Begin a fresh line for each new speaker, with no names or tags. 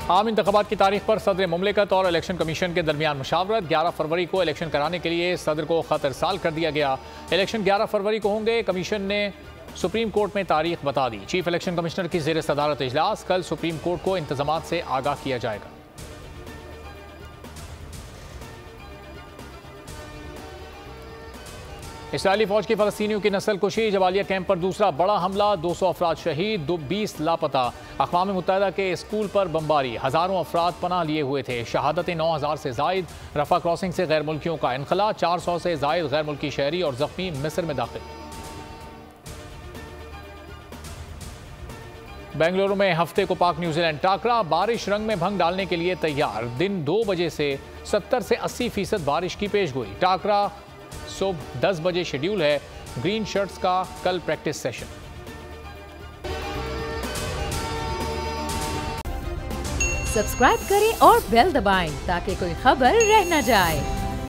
आम इंतखाबात की तारीख पर सदर मुमलिकत और इलेक्शन कमीशन के दरमियान मुशावरत। 11 फरवरी को इलेक्शन कराने के लिए सदर को खत इरसाल कर दिया गया। इलेक्शन 11 फरवरी को होंगे। कमीशन ने सुप्रीम कोर्ट में तारीख बता दी। चीफ इलेक्शन कमिश्नर की ज़ेर सदारत इजलास। कल सुप्रीम कोर्ट को इंतजामात से आगाह किया जाएगा। इसराइली फौज की फलस्तीनियों की नस्ल कुशी। जबालिया कैंप पर दूसरा बड़ा हमला। 200 अफराद शहीद, 20 लापता। अक़वाम मुत्तहिदा के स्कूल पर बमबारी। हज़ारों अफराद पनाह लिए हुए थे। शहादतें 9000 से जायद। रफा क्रॉसिंग से गैर मुल्कियों का इनखला। 400 से जायद गैर मुल्की शहरी और जख्मी मिस्र में दाखिल। बेंगलुरु में हफ्ते को पाक न्यूजीलैंड टाकरा। बारिश रंग में भंग डालने के लिए तैयार। दिन 2 बजे से 70 से 80% बारिश की पेशगोई। टाकरा सुबह 10 बजे शेड्यूल है। ग्रीन शर्ट्स का कल प्रैक्टिस सेशन।
सब्सक्राइब करें और बेल दबाएं ताकि कोई खबर रह न जाए।